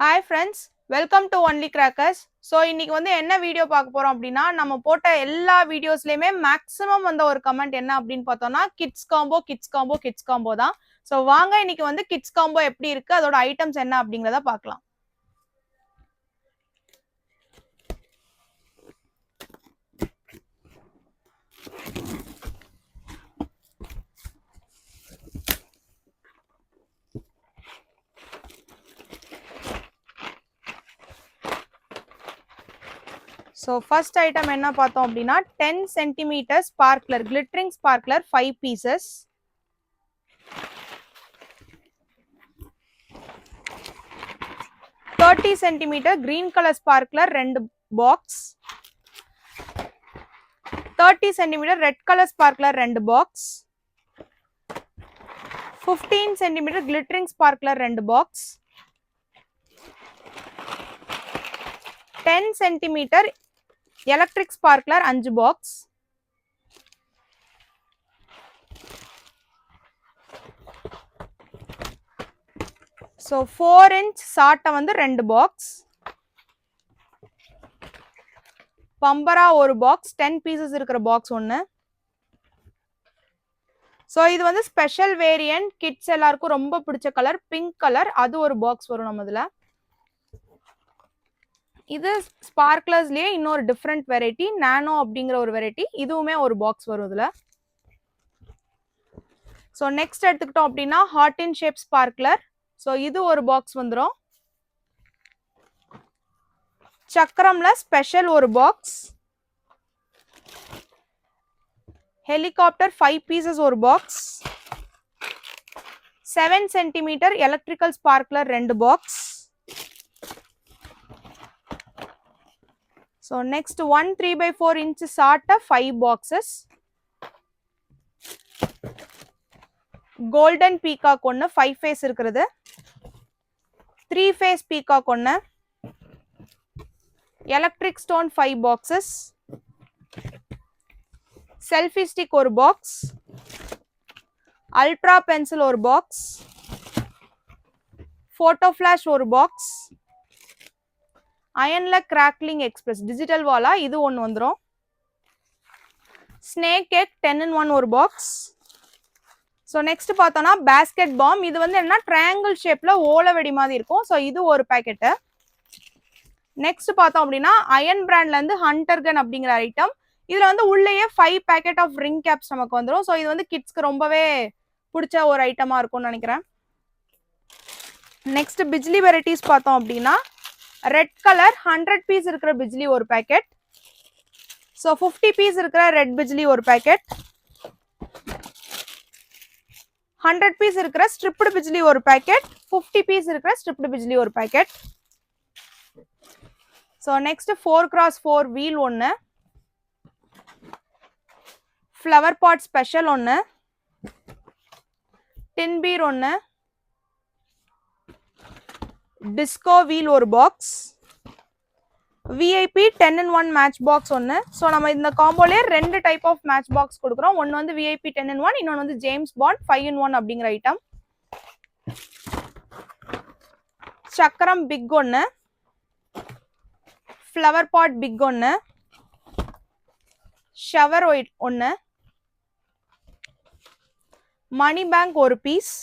Hi friends, welcome to Only Crackers. So இன்னைக்கு வந்து என்ன வீடியோ பார்க்க போறோம் அப்படின்னா நம்ம போட்ட எல்லா வீடியோஸ்லயுமே மேக்ஸிமம் வந்த ஒரு கமெண்ட் என்ன அப்படின்னு பார்த்தோம்னா கிட்ஸ் காம்போ தான். ஸோ வாங்க இன்னைக்கு வந்து கிட்ஸ் காம்போ எப்படி இருக்கு, அதோட ஐட்டம்ஸ் என்ன அப்படிங்கிறத பார்க்கலாம். So first item என்ன பார்த்தோம் அப்படின்னா 10 cm sparkler glittering sparkler 5 pieces. cm green color sparkler 2 box. 30 cm red color sparkler 2 box. 15 cm glittering sparkler 2 box. 10 cm electric sparkler 5 box. So 4 inch சாட்டை வந்து 2 box. பம்பரா ஒரு box 10 pieces இருக்கிற box ஒன்று. So இது வந்து ஸ்பெஷல் வேரியன்ட், கிட்ஸ் எல்லாருக்கும் ரொம்ப பிடிச்ச கலர் பிங்க் கலர், அது ஒரு பாக்ஸ் வரும் நம்ம இதில். இது ஸ்பார்க்லர்ஸ்லயே இன்னொரு டிஃப்ரெண்ட் வெரைட்டி நானோ அப்படிங்கிற ஒரு வெரைட்டி, இதுவுமே ஒரு பாக்ஸ் வரும் இதில். ஸோ நெக்ஸ்ட் எடுத்துக்கிட்டோம் அப்படின்னா heart in shape sparkler. So இது ஒரு பாக்ஸ் வந்துடும். சக்கரம்ல ஸ்பெஷல் ஒரு பாக்ஸ். ஹெலிகாப்டர் 5 pieces ஒரு box. 7 cm electrical sparkler 2 box. So next 1 3/4 inch சாட்டை 5 boxes. கோல்டன் பீகாக் ஒன்று 5 ஃபேஸ் இருக்கிறது. 3 ஃபேஸ் பீகாக் ஒன்று. Electric stone 5 boxes. Selfie stick ஒரு பாக்ஸ். அல்ட்ரா பென்சில் ஒரு பாக்ஸ். போட்டோ ஃபிளாஷ் ஒரு பாக்ஸ். அயன்ல கிராக்லிங் எக்ஸ்பிரஸ் டிஜிட்டல் வாலா இது ஒன்று வந்துடும். ஸ்னேக் கேக் 10-in-1 ஒரு பாக்ஸ். ஸோ நெக்ஸ்ட் பார்த்தோம்னா பேஸ்கெட் பாம். இது வந்து என்ன ட்ரையாங்கிள் ஷேப்ல ஓலவெடி மாதிரி இருக்கும். ஸோ இது ஒரு பேக்கெட்டு. நெக்ஸ்ட் பார்த்தோம் அப்படின்னா அயன் பிராண்ட்ல இருந்து ஹண்டர் கன் அப்படிங்கிற ஐட்டம். இதுல வந்து உள்ளேயே 5 பேக்கெட் ஆஃப் ரிங் கேப்ஸ் நமக்கு வந்துடும். ஸோ இது வந்து கிட்ஸ்க்கு ரொம்பவே பிடிச்ச ஒரு ஐட்டமா இருக்கும்னு நினைக்கிறேன். நெக்ஸ்ட் பிஜ்லி வெரைட்டிஸ் பார்த்தோம் அப்படின்னா ரெட் கலர் 100 பீஸ் இருக்கிற பிஜ்லி ஒரு பேக்கெட். ஸோ 50 பீஸ் இருக்கிற ரெட் பிஜ்லி ஒரு பேக்கெட். 100 பீஸ் இருக்கிற ஸ்ட்ரிப்டு பிஜ்லி ஒரு பேக்கெட். 50 பீஸ் இருக்கிற ஸ்ட்ரிப்டு பிஜ்லி ஒரு packet. So next 4x4 wheel ஒன்று. ஃப்ளவர் பாட் ஸ்பெஷல் ஒன்று. டின் பீர் ஒன்று. டிஸ்கோ வீல் ஒரு box. VIP 10-in-1 match box ஒன்று. ஸோ நம்ம இந்த காம்போலே 2 டைப் ஆஃப் மேட்ச் பாக்ஸ் கொடுக்குறோம். ஒன்று வந்து விஐபி 10-in-1, இன்னொன்று வந்து ஜேம்ஸ் பாண்ட் 5-in-1 அப்படிங்கிற ஐட்டம். சக்கரம் பிக் ஒன்று. ஃப்ளவர் பாட் பிக் ஒன்று. ஷவர் ஒயிட் ஒன்று. மணி பேங்க் ஒரு பீஸ்.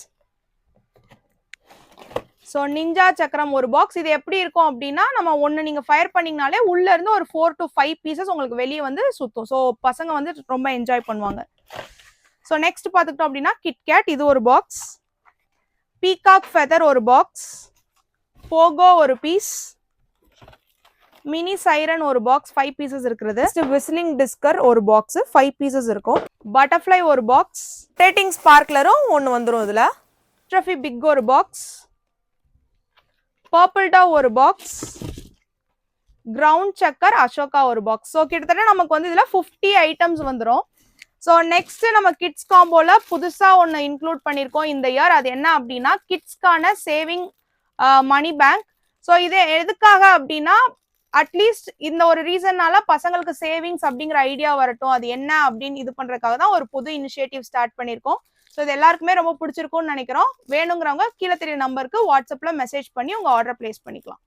ஸோ நிஞ்சா சக்கரம் ஒரு பாக்ஸ். இது எப்படி இருக்கும் அப்படின்னா நம்ம ஒன்று நீங்கள் ஃபயர் பண்ணிங்கனாலே உள்ள இருந்து ஒரு 4 to 5 பீசஸ் உங்களுக்கு வெளியே வந்து சுற்றும். ஸோ பசங்க வந்து ரொம்ப என்ஜாய் பண்ணுவாங்க. ஸோ நெக்ஸ்ட் பார்த்துக்கிட்டோம் அப்படின்னா கிட்கேட் இது ஒரு பாக்ஸ். பீகாக் ஃபெதர் ஒரு பாக்ஸ். போகோ ஒரு பீஸ். மினி சைரன் ஒரு பாக்ஸ் 5 பீசஸ் இருக்கிறது. விசிலிங் டிஸ்கர் ஒரு பாக்ஸ் 5 பீசஸ் இருக்கும். பட்டர்ஃப்ளை ஒரு பாக்ஸ். ரேட்டிங் ஸ்பார்க்லரும் ஒன்று வந்துடும் இதில். ட்ரஃபி பிக் ஒரு பாக்ஸ். பர்பிள் டவ் ஒரு பாக்ஸ். கிரவுண்ட் சக்கர் அசோகா ஒரு பாக்ஸ். ஸோ கிட்டத்தட்ட நமக்கு வந்து இதில் 50 ஐட்டம்ஸ் வந்துடும். ஸோ நெக்ஸ்ட் நம்ம கிட்ஸ் காம்போல புதுசாக ஒன்று இன்க்ளூட் பண்ணியிருக்கோம் இந்த இயர். அது என்ன அப்படின்னா கிட்ஸ்க்கான சேவிங் மணி பேங்க். ஸோ இது எதுக்காக அப்படின்னா அட்லீஸ்ட் இந்த ஒரு ரீசன்னால பசங்களுக்கு சேவிங்ஸ் அப்படிங்கிற ஐடியா வரட்டும், அது என்ன அப்படின்னு இது பண்றதுக்காக தான் ஒரு புது இனிஷியேட்டிவ் ஸ்டார்ட் பண்ணியிருக்கோம். ஸோ இது எல்லாருக்குமே ரொம்ப பிடிச்சிருக்கும்னு நினைக்கிறோம். வேணுங்கிறவங்க கீழே தெரிய நம்பருக்கு வாட்ஸ்அப்ல மெசேஜ் பண்ணி உங்க ஆர்டர் பிளேஸ் பண்ணிக்கலாம்.